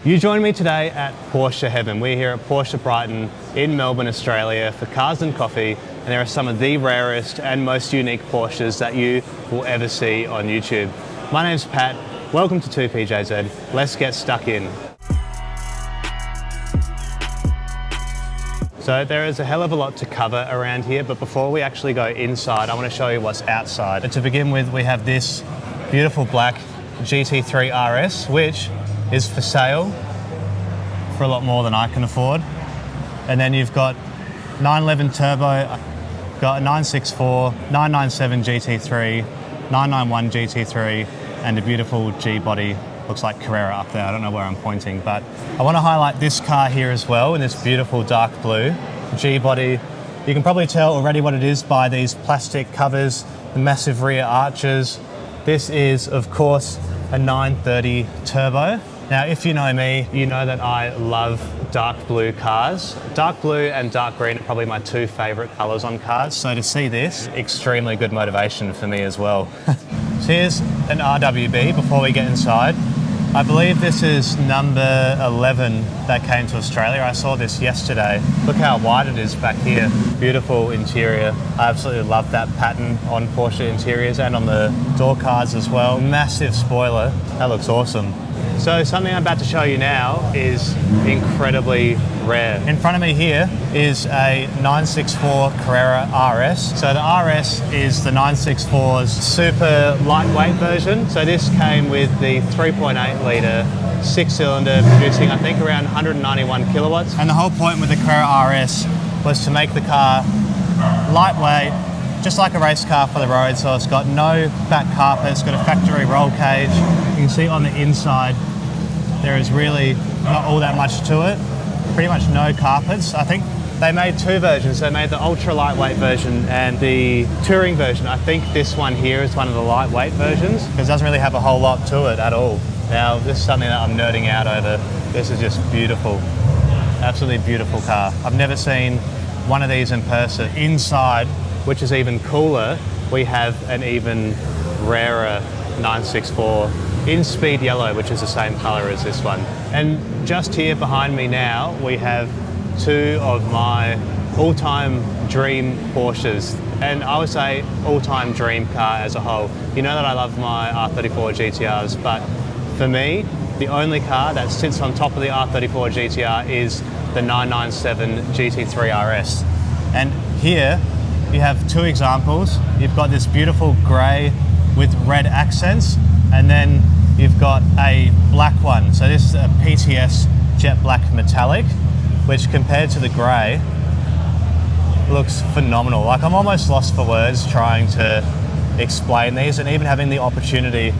You join me today at Porsche Heaven. We're here at Porsche Brighton in Melbourne, Australia for cars and coffee, and there are some of the rarest and most unique Porsches that you will ever see on YouTube. My name's Pat, welcome to 2PJZ, let's get stuck in. So there is a hell of a lot to cover around here, but before we actually go inside, I want to show you what's outside. And to begin with, we have this beautiful black GT3 RS, which is for sale for a lot more than I can afford. And then you've got 911 turbo, got a 964, 997 GT3, 991 GT3, and a beautiful G-body, looks like Carrera up there. I don't know where I'm pointing, but I want to highlight this car here as well in this beautiful dark blue G-body. You can probably tell already what it is by these plastic covers, the massive rear arches. This is, of course, a 930 turbo. Now, if you know me, you know that I love dark blue cars. Dark blue and dark green are probably my two favorite colors on cars. So to see this, extremely good motivation for me as well. So here's an RWB before we get inside. I believe this is number 11 that came to Australia. I saw this yesterday. Look how wide it is back here. Beautiful interior. I absolutely love that pattern on Porsche interiors and on the door cards as well. Massive spoiler. That looks awesome. So something I'm about to show you now is incredibly rare. In front of me here is a 964 Carrera RS. So the RS is the 964's super lightweight version. So this came with the 3.8 litre 6-cylinder producing I think around 191 kilowatts. And the whole point with the Carrera RS was to make the car lightweight, just like a race car for the road. So it's got no back carpet, it's got a factory roll cage. You can see on the inside there is really not all that much to it. Pretty much no carpets. I think they made two versions. They made the ultra lightweight version and the touring version. I think this one here is one of the lightweight versions because it doesn't really have a whole lot to it at all. Now this is something that I'm nerding out over. This is just beautiful. Absolutely beautiful car. I've never seen one of these in person. Inside, which is even cooler, we have an even rarer 964 in speed yellow, which is the same color as this one. And just here behind me now, we have two of my all-time dream Porsches. And I would say all-time dream car as a whole. You know that I love my R34 GTRs, but for me, the only car that sits on top of the R34 GTR is the 997 GT3 RS. And here, you have two examples. You've got this beautiful grey with red accents, and then you've got a black one. So this is a PTS jet black metallic, which compared to the grey, looks phenomenal. Like I'm almost lost for words trying to explain these and even having the opportunity,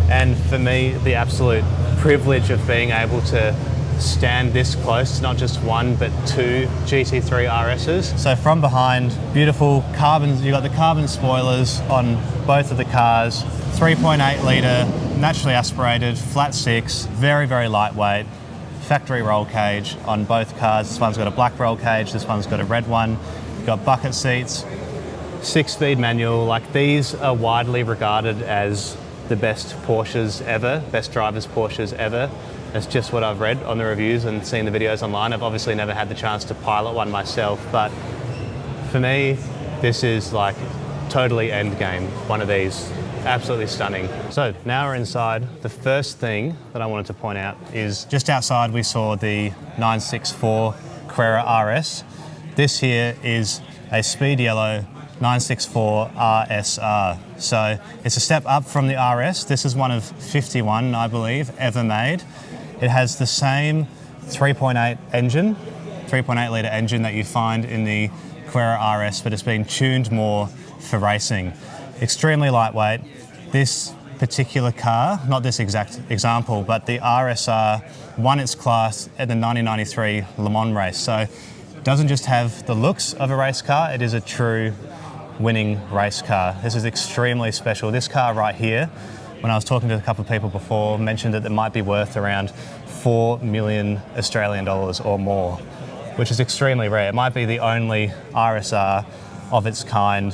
and for me, the absolute privilege of being able to stand this close to not just one but two GT3 RSs. So from behind, beautiful carbon, you've got the carbon spoilers on both of the cars, 3.8 litre, naturally aspirated, flat six, very, very lightweight, factory roll cage on both cars. This one's got a black roll cage, this one's got a red one. You've got bucket seats, 6-speed manual. Like these are widely regarded as the best Porsches ever, best drivers Porsches ever. That's just what I've read on the reviews and seen the videos online. I've obviously never had the chance to pilot one myself, but for me, this is like totally end game, one of these. Absolutely stunning. So now we're inside. The first thing that I wanted to point out is just outside we saw the 964 Carrera RS. This here is a speed yellow 964 RSR. So it's a step up from the RS. This is one of 51, I believe, ever made. It has the same 3.8 engine, 3.8 litre engine that you find in the Carrera RS, but it's been tuned more for racing. Extremely lightweight. This particular car, not this exact example, but the RSR won its class at the 1993 Le Mans race. So it doesn't just have the looks of a race car, it is a true winning race car. This is extremely special. This car right here, when I was talking to a couple of people before, mentioned that it might be worth around 4 million Australian dollars or more, which is extremely rare. It might be the only RSR of its kind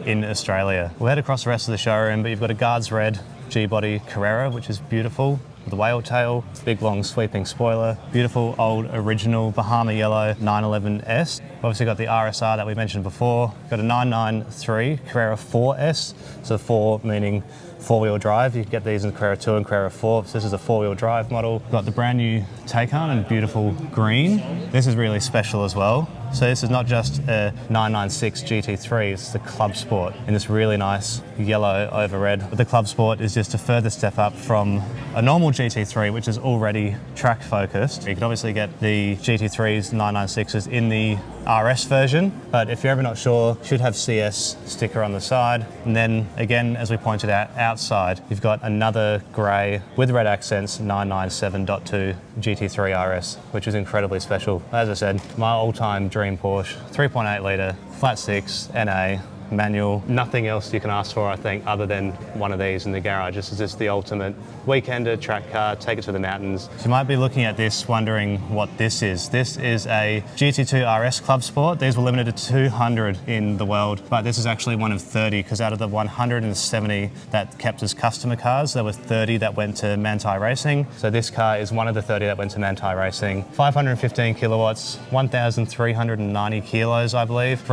in Australia. We'll head across the rest of the showroom, but you've got a Guards Red G-body Carrera, which is beautiful. with the whale tail, big long sweeping spoiler, beautiful old original Bahama yellow 911S. Obviously got the RSR that we mentioned before, got a 993 Carrera 4S, so 4 meaning four-wheel drive. You can get these in Carrera 2 and Carrera 4. So this is a four-wheel drive model. Got the brand new Taycan in beautiful green. This is really special as well. So this is not just a 996 GT3, it's the Club Sport in this really nice yellow over red. But the Club Sport is just a further step up from a normal GT3, which is already track focused. You can obviously get the GT3s, 996s in the RS version, but if you're ever not sure, should have CS sticker on the side. And then again, as we pointed out, outside, you've got another grey with red accents 997.2 GT3 RS, which is incredibly special. As I said, my all-time dream Porsche, 3.8 litre, flat six, NA, manual. Nothing else you can ask for, I think, other than one of these in the garage. This is just the ultimate weekender track car, take it to the mountains. So you might be looking at this wondering what this is. This is a GT2 RS Club Sport. These were limited to 200 in the world, but this is actually one of 30 because out of the 170 that kept as customer cars, there were 30 that went to Manthey Racing. So this car is one of the 30 that went to Manthey Racing. 515 kilowatts, 1,390 kilos, I believe.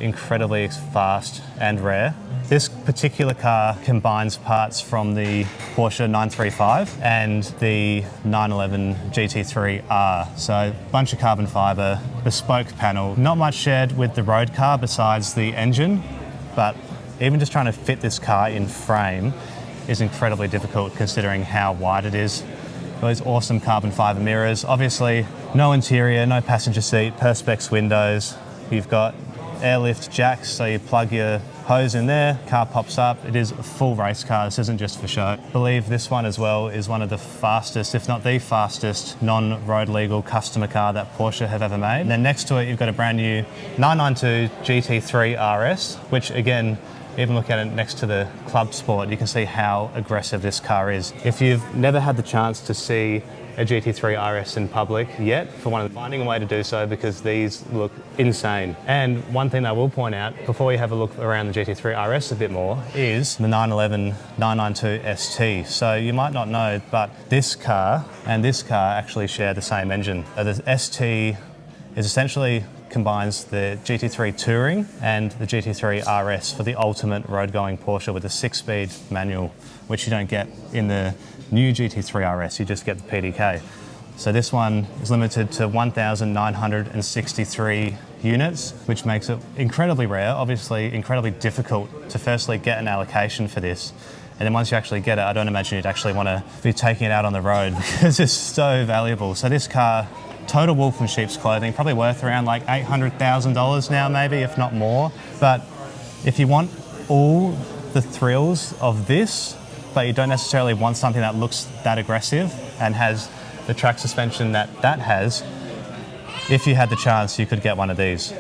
Incredibly fast and rare. This particular car combines parts from the Porsche 935 and the 911 GT3R. So a bunch of carbon fibre, bespoke panel. Not much shared with the road car besides the engine, but even just trying to fit this car in frame is incredibly difficult considering how wide it is. Those awesome carbon fibre mirrors. Obviously, no interior, no passenger seat, Perspex windows. You've got airlift jacks, so you plug your hose in there, car pops up. It is a full race car, this isn't just for show. I believe this one as well is one of the fastest, if not the fastest, non-road legal customer car that Porsche have ever made. And then next to it, you've got a brand new 992 GT3 RS, which again, even look at it next to the Club Sport, you can see how aggressive this car is. If you've never had the chance to see a GT3 RS in public yet, finding a way to do so because these look insane. And one thing I will point out before you have a look around the GT3 RS a bit more is the 911 992 ST. So you might not know, but this car and this car actually share the same engine. The ST is essentially combines the GT3 Touring and the GT3 RS for the ultimate road-going Porsche with a 6-speed manual, which you don't get in the new GT3 RS, you just get the PDK. So this one is limited to 1,963 units, which makes it incredibly rare, obviously incredibly difficult to firstly get an allocation for this. And then once you actually get it, I don't imagine you'd actually want to be taking it out on the road because it's so valuable. So this car, total wolf in sheep's clothing, probably worth around like $800,000 now maybe, if not more. But if you want all the thrills of this, but you don't necessarily want something that looks that aggressive and has the track suspension that has, if you had the chance, you could get one of these,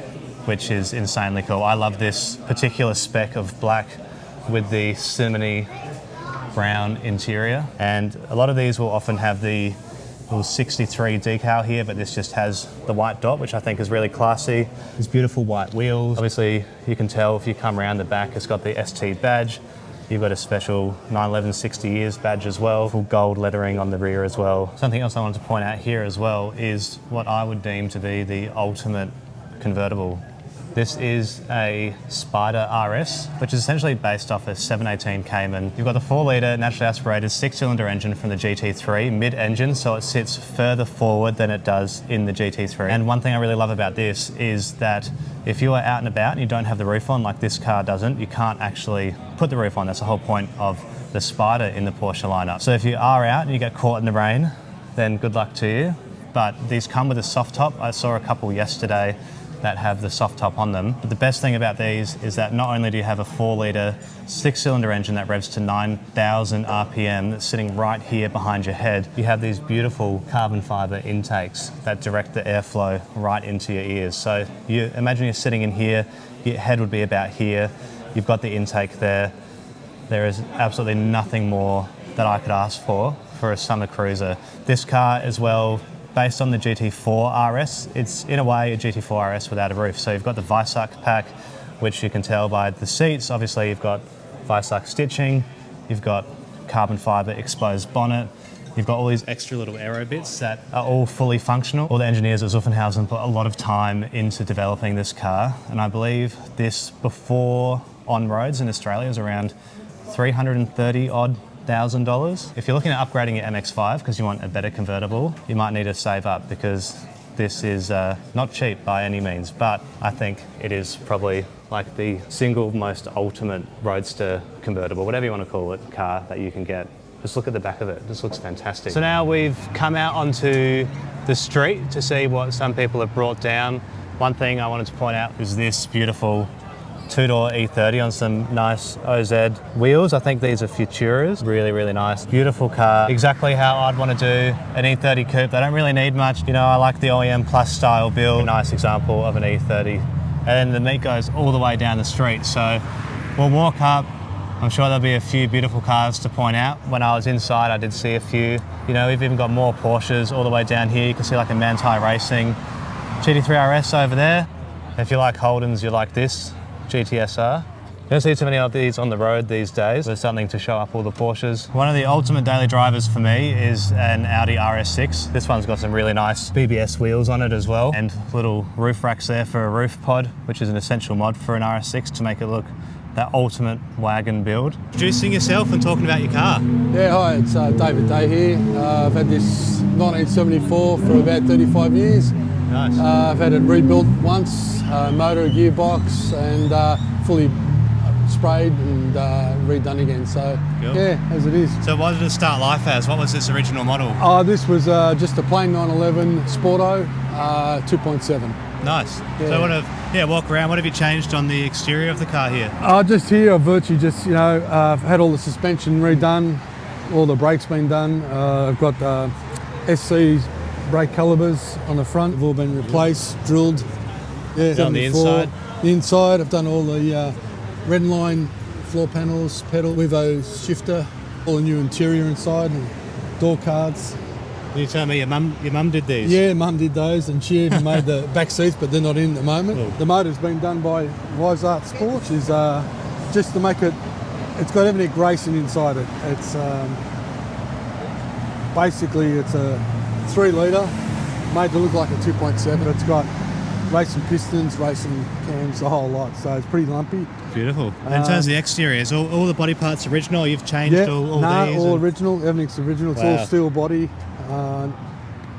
which is insanely cool. I love this particular spec of black with the cinnamony brown interior. And a lot of these will often have the 63 decal here, but this just has the white dot, which I think is really classy. These beautiful white wheels. Obviously, you can tell if you come around the back, it's got the ST badge. You've got a special 911 60 years badge as well, full gold lettering on the rear as well. Something else I wanted to point out here as well is what I would deem to be the ultimate convertible. This is a Spider RS, which is essentially based off a 718 Cayman. You've got the 4-litre naturally aspirated 6-cylinder engine from the GT3, mid-engine, so it sits further forward than it does in the GT3. And one thing I really love about this is that if you are out and about and you don't have the roof on, like this car doesn't, you can't actually put the roof on. That's the whole point of the Spider in the Porsche lineup. So if you are out and you get caught in the rain, then good luck to you. But these come with a soft top. I saw a couple yesterday that have the soft top on them. But the best thing about these is that not only do you have a 4-litre 6-cylinder engine that revs to 9,000 RPM that's sitting right here behind your head, you have these beautiful carbon fibre intakes that direct the airflow right into your ears. So you imagine you're sitting in here, your head would be about here, you've got the intake there. There is absolutely nothing more that I could ask for a summer cruiser. This car as well, based on the GT4 RS, it's in a way a GT4 RS without a roof. So you've got the Weissach pack, which you can tell by the seats. Obviously you've got Weissach stitching, you've got carbon fibre exposed bonnet, You've got all these extra little aero bits that are all fully functional. All the engineers at Zuffenhausen put a lot of time into developing this car, and I believe this before on roads in Australia is around $330,000. If you're looking at upgrading your MX-5 because you want a better convertible, you might need to save up because this is not cheap by any means, but I think it is probably like the single most ultimate roadster convertible, whatever you want to call it, car that you can get. Just look at the back of it, this looks fantastic. So now we've come out onto the street to see what some people have brought down. One thing I wanted to point out is this beautiful two-door E30 on some nice OZ wheels. I think these are Futuras. Really, really nice. Beautiful car. Exactly how I'd want to do an E30 coupe. They don't really need much. You know, I like the OEM Plus style build. A nice example of an E30. And then the meat goes all the way down the street. So we'll walk up. I'm sure there'll be a few beautiful cars to point out. When I was inside, I did see a few. You know, we've even got more Porsches all the way down here. You can see like a Manthey Racing GT3 RS over there. If you like Holdens, you like this GTSR. You don't see too many of these on the road these days. There's something to show up all the Porsches. One of the ultimate daily drivers for me is an Audi RS6. This one's got some really nice BBS wheels on it as well, and little roof racks there for a roof pod, which is an essential mod for an RS6 to make it look that ultimate wagon build. Introducing yourself and talking about your car. Yeah, hi, it's David Day here. I've had this 1974 for about 35 years. Nice. I've had it rebuilt once, motor, gearbox, and fully sprayed and redone again. So cool. Yeah, as it is. So what did it start life as? What was this original model? This was just a plain 911 Sporto 2.7. Nice. Yeah. So walk around. What have you changed on the exterior of the car here? Just here, I've virtually just, I've had all the suspension redone, all the brakes been done. I've got SC brake calipers on the front, have all been replaced, drilled. Yeah, on the inside? The inside, I've done all the red line floor panels, pedal, Wivo shifter, all the new interior inside, and door cards. You tell me your mum did these? Yeah, Mum did those, and she even made the back seats, but they're not in at the moment. Cool. The motor's been done by Wise Art Sports, is just to make it, it's got everything racing inside it. It's basically it's a 3 litre, made to look like a 2.7. It's got racing pistons, racing cams, the whole lot, so it's pretty lumpy. Beautiful. And in terms of the exterior, is all the body parts original? You've changed all these? All original, everything's original. It's all steel body. On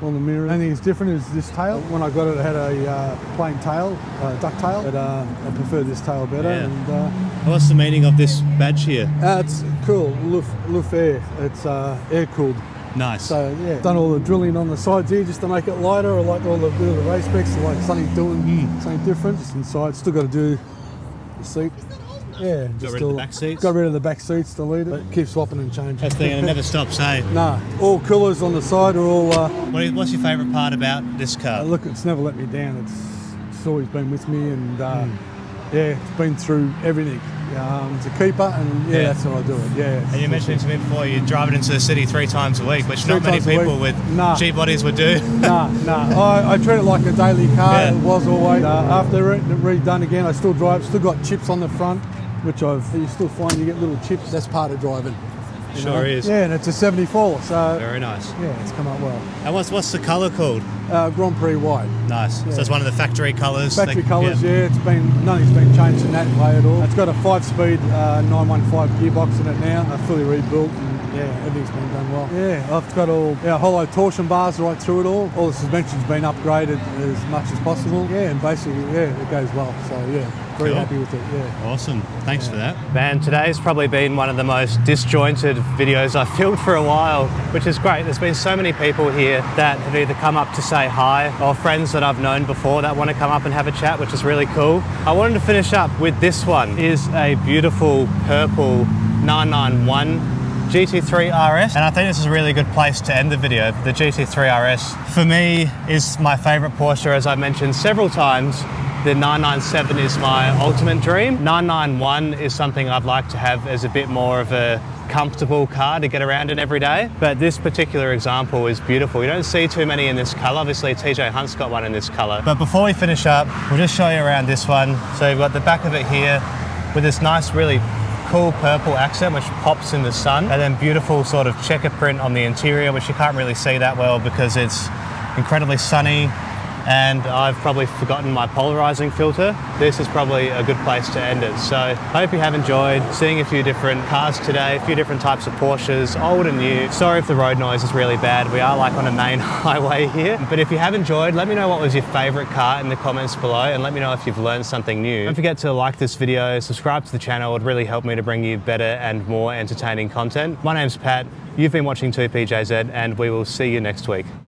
the mirror. Only thing that's different is this tail. When I got it, it had a plain tail, duck tail, but I prefer this tail better. Yeah. And what's the meaning of this badge here? it's cool, Luf Air. It's air cooled. Nice. So yeah, done all the drilling on the sides here just to make it lighter. I like all the race specs, like something doing something different. Just inside, still got to do the seat. Yeah, Got rid of the back seats? Got rid of the back seats, deleted it. Keep swapping and changing. That thing, and it never stops, eh? Nah, all coolers on the side are all... What's your favourite part about this car? Look, it's never let me down. It's always been with me, and yeah, it's been through everything. It's a keeper, and that's how I do it. Yeah. And you mentioned to me before you drive it into the city 3 times a week, which not many people with G bodies would do. Nah. I treat it like a daily car. Yeah. It was always. After it redone again, I still drive. Still got chips on the front, which you still find you get little chips. That's part of driving. Sure is. Yeah, and it's a 74, so... Very nice. Yeah, it's come up well. And what's the colour called? Grand Prix white. Nice. Yeah. So it's one of the factory colours? Factory colours, yeah. Nothing's been changed in that way at all. It's got a 5-speed 915 gearbox in it now, fully rebuilt, and everything's been done well. Yeah, I've got all hollow torsion bars right through it all. All the suspension's been upgraded as much as possible. Yeah, and basically, it goes well. So, very happy with it, Awesome. Thanks for that. Man, today's probably been one of the most disjointed videos I've filmed for a while, which is great. There's been so many people here that have either come up to say hi or friends that I've known before that want to come up and have a chat, which is really cool. I wanted to finish up with this one. It is a beautiful purple 991 GT3 RS, and I think this is a really good place to end the video. The GT3 RS, for me, is my favorite Porsche, as I've mentioned several times. The 997 is my ultimate dream. 991 is something I'd like to have as a bit more of a comfortable car to get around in every day. But this particular example is beautiful. You don't see too many in this color. Obviously TJ Hunt's got one in this color. But before we finish up, we'll just show you around this one. So you've got the back of it here with this nice, really cool purple accent which pops in the sun, and then beautiful sort of checker print on the interior, which you can't really see that well because it's incredibly sunny. And I've probably forgotten my polarizing filter. This is probably a good place to end it. So hope you have enjoyed seeing a few different cars today, a few different types of Porsches, old and new. Sorry if the road noise is really bad. We are like on a main highway here. But if you have enjoyed, let me know what was your favorite car in the comments below, and let me know if you've learned something new. Don't forget to like this video, subscribe to the channel. It would really help me to bring you better and more entertaining content. My name's Pat. You've been watching 2PJZ, and we will see you next week.